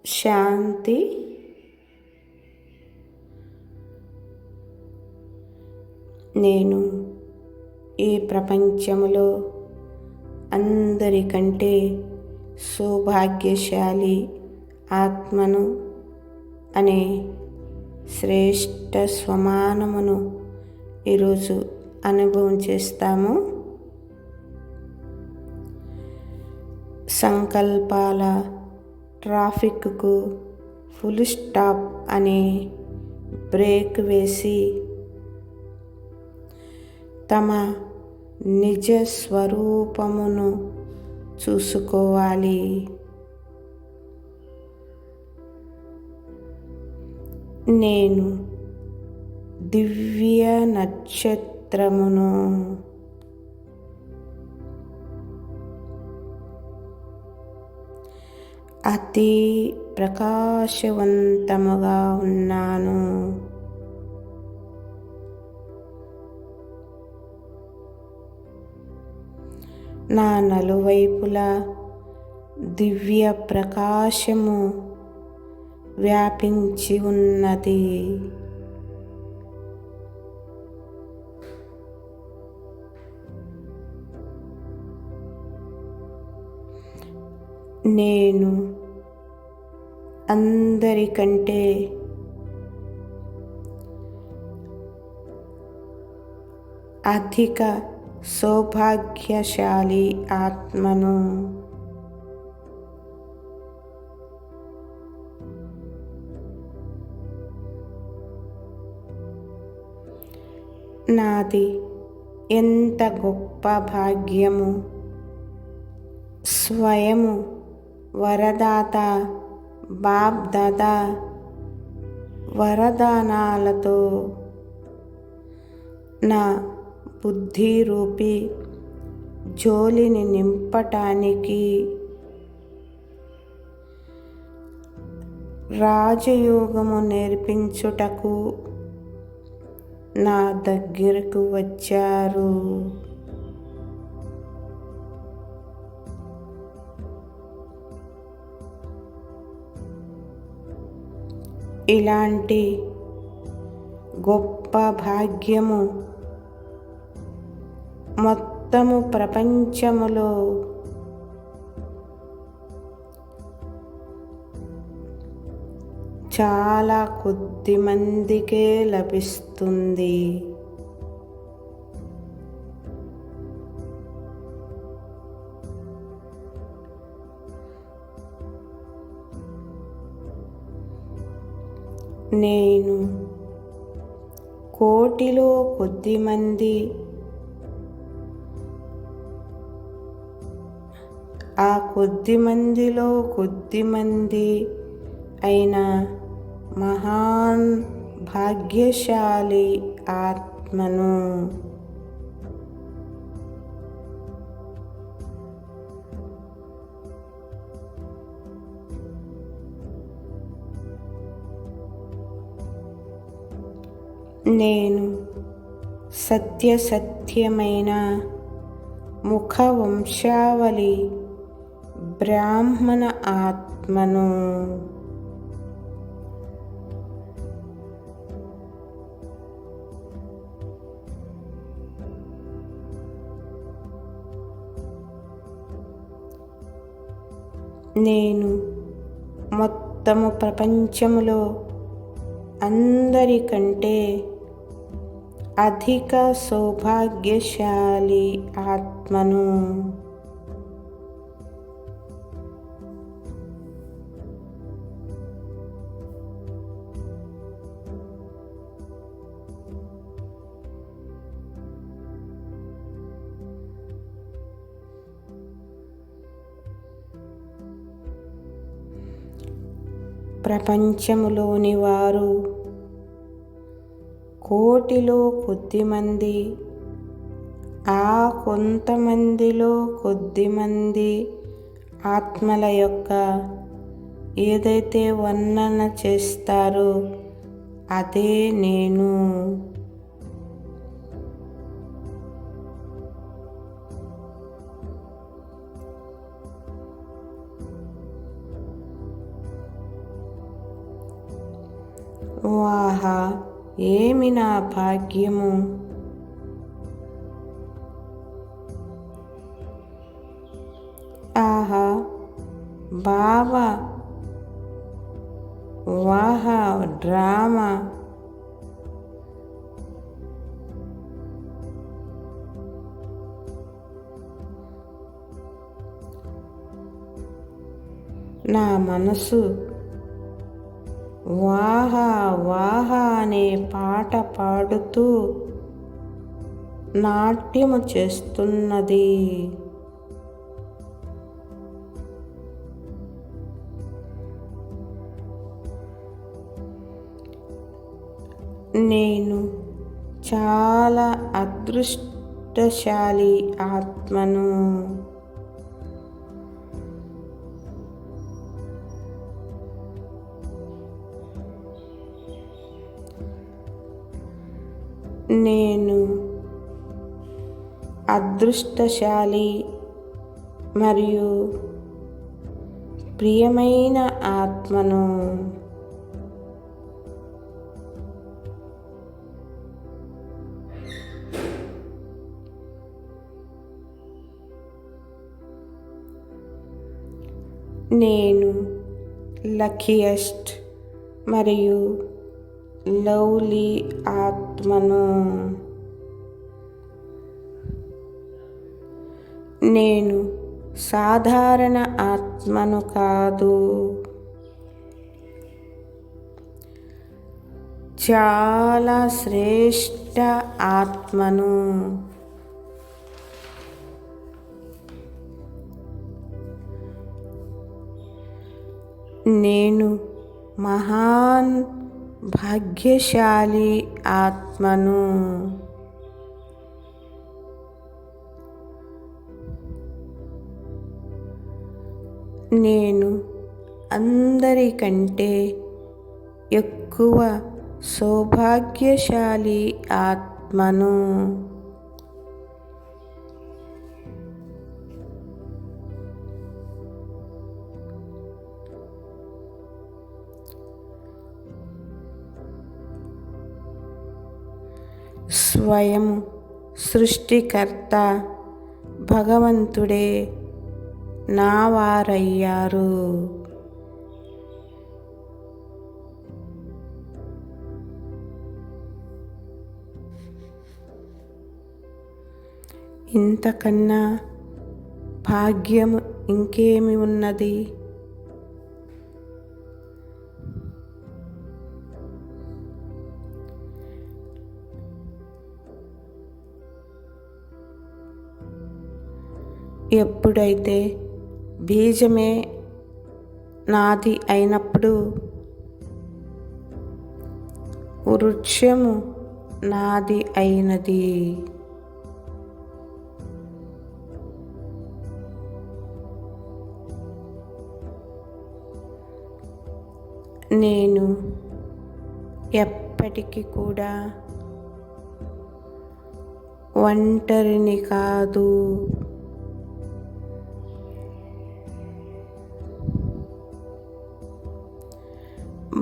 శాంతి. నేను ఈ ప్రపంచంలో అందరికంటే సౌభాగ్యశాలి ఆత్మను అనే శ్రేష్ఠ స్వమానమును ఈరోజు అనుభవం చేస్తాము. సంకల్పాల ట్రాఫిక్కు ఫుల్ స్టాప్ అనే బ్రేక్ వేసి తమ నిజ స్వరూపమును చూసుకోవాలి. నేను దివ్య నక్షత్రమును. అతి ప్రకాశవంతముగా ఉన్నాను. నా నలువైపులా దివ్య ప్రకాశము వ్యాపించి ఉన్నది. నేను అందరికంటే అధిక సౌభాగ్యశాలి ఆత్మను. నాది ఎంత గొప్ప భాగ్యము! స్వయము వరదాత బాప్ దాదా వరదానాలతో నా బుద్ధి రూపీ జోలిని నింపటానికి రాజయోగము నేర్పించుటకు నా దగ్గరకు వచ్చారు. ఇలాంటి గొప్ప భాగ్యము మొత్తము ప్రపంచములో చాలా కొద్ది మందికే లభిస్తుంది. నేను కోటిలో కొద్ది మంది, ఆ కొద్ది మందిలో కొద్ది మంది అయిన మహాన్ భాగ్యశాలి ఆత్మను. నేను సత్యమైన ముఖ వంశావళి బ్రాహ్మణ ఆత్మను. నేను మొత్తము ప్రపంచములో అందరికంటే అధిక సౌభాగ్యశాలి ఆత్మను. ప్రపంచములోని వారు కోటిలో కొద్దిమంది, ఆ కొంతమందిలో కొద్దిమంది ఆత్మల యొక్క ఏదైతే వర్ణన చేస్తారో అదే నేను. వాహా, ఏమి నా భాగ్యము! ఆహా, బాబా వాహా డ్రామా! నా మనసు వాహా వాహా అనే పాట పాడుతూ నాట్యము చేస్తున్నది. నేను చాలా అదృష్టశాలి ఆత్మను. నేను అదృష్టశాలి మరియు ప్రియమైన ఆత్మను. నేను లక్కీయెస్ట్ మరియు లవ్లీ ఆత్మను. నేను సాధారణ ఆత్మను కాదు, చాలా శ్రేష్ఠ ఆత్మను. నేను మహాన్ భాగ్యశాలి ఆత్మను. నేను అందరికంటే ఎక్కువ సౌభాగ్యశాలి ఆత్మను. స్వయం సృష్టికర్త భగవంతుడే నా వారయ్యారు. ఇంతకన్నా భాగ్యము ఇంకేమి ఉన్నది? ఎప్పుడైతే బీజమే నాది అయినప్పుడు వృక్షము నాది అయినది. నేను ఎప్పటికీ కూడా ఒంటరిని కాదు.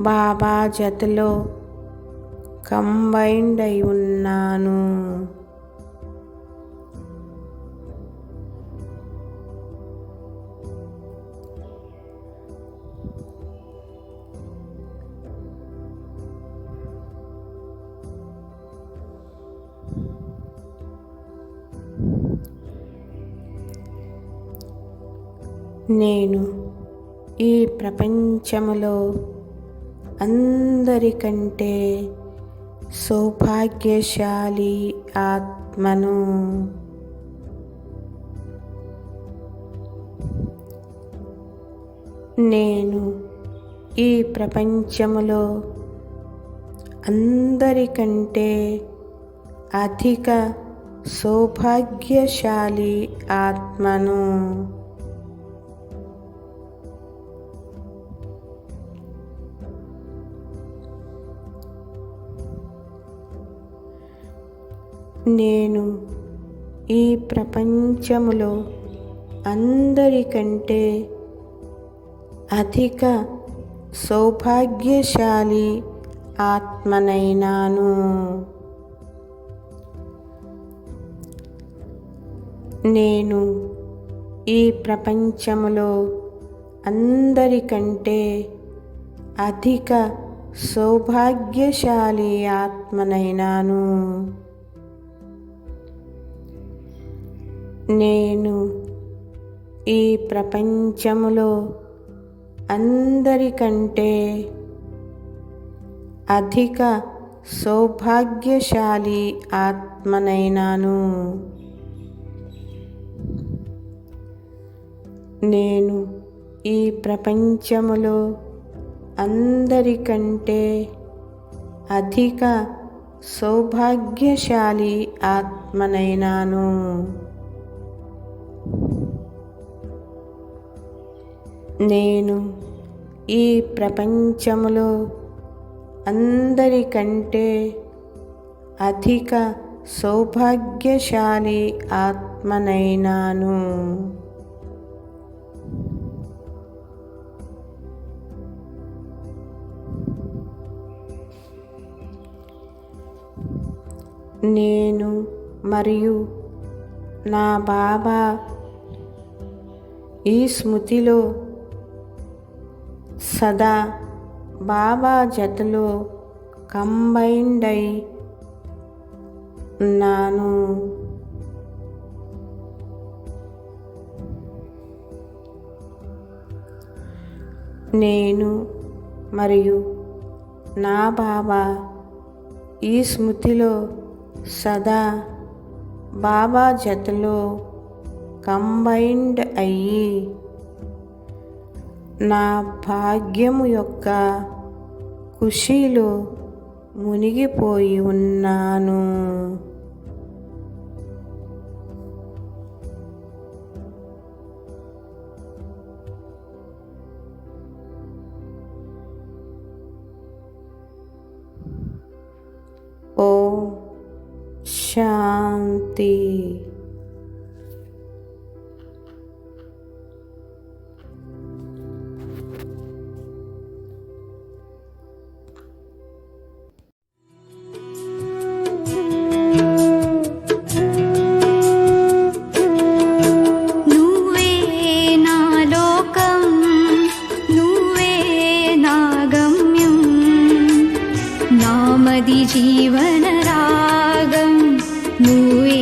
బాబా జతలో కంబైన్డ్ అయి ఉన్నాను. నేను ఈ ప్రపంచములో అందరికంటే సౌభాగ్యశాలి ఆత్మను. నేను ఈ ప్రపంచములో అందరికంటే అధిక సౌభాగ్యశాలి ఆత్మను. నేను ఈ ప్రపంచములో అందరికంటే అధిక సౌభాగ్యశాలి ఆత్మనైనాను. నేను ఈ ప్రపంచములో అందరికంటే అధిక సౌభాగ్యశాలి ఆత్మనైనాను. నేను ఈ ప్రపంచములో అందరికంటే అధిక సౌభాగ్యశాలి ఆత్మనైనాను. నేను ఈ ప్రపంచములో అందరికంటే అధిక సౌభాగ్యశాలి ఆత్మనైనాను. నేను ఈ ప్రపంచములో అందరికంటే అధిక సౌభాగ్యశాలి ఆత్మనైనాను. నేను మరియు నా బాబా ఈ స్మృతిలో సదా బాబా జతలో కంబైన్డ్ అయి ఉన్నాను. నేను మరియు నా బాబా ఈ స్మృతిలో సదా బాబా జతలో కంబైన్డ్ అయ్యి నా భాగ్యము యొక్క ఖుషీలో మునిగిపోయి ఉన్నాను. ఓం శాంతి. జీవన రాగం నువ్వే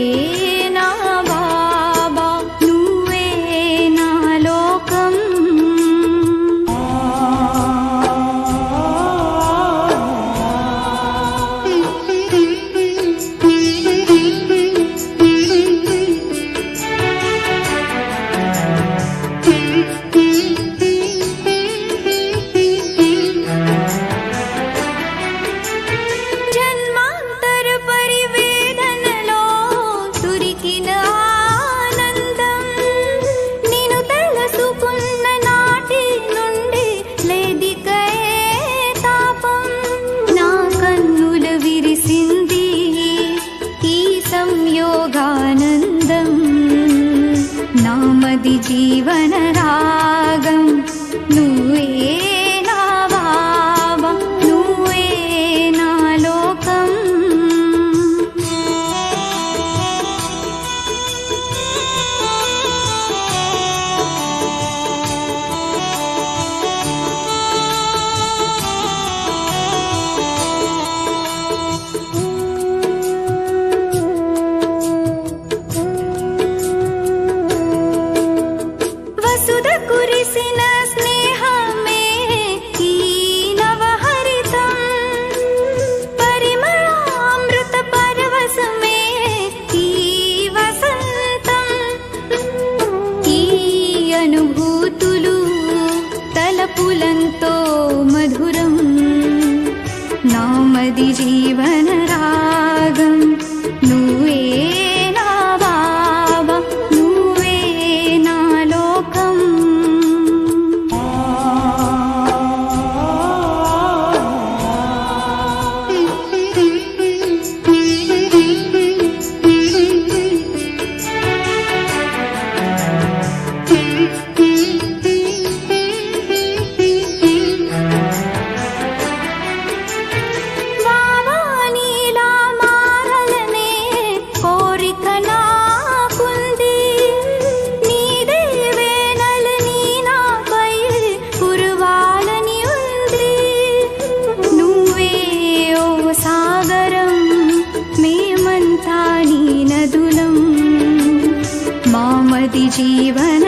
నా బాబా, నువ్వే నా లోకం. జీవన రాగం నువ్వే నా బాబా, నువ్వే నా లోకం. పులంతో మధురం నామది జీవన రాగం నువ్వే నా బాబా, నువ్వే నా లోకం. जीवन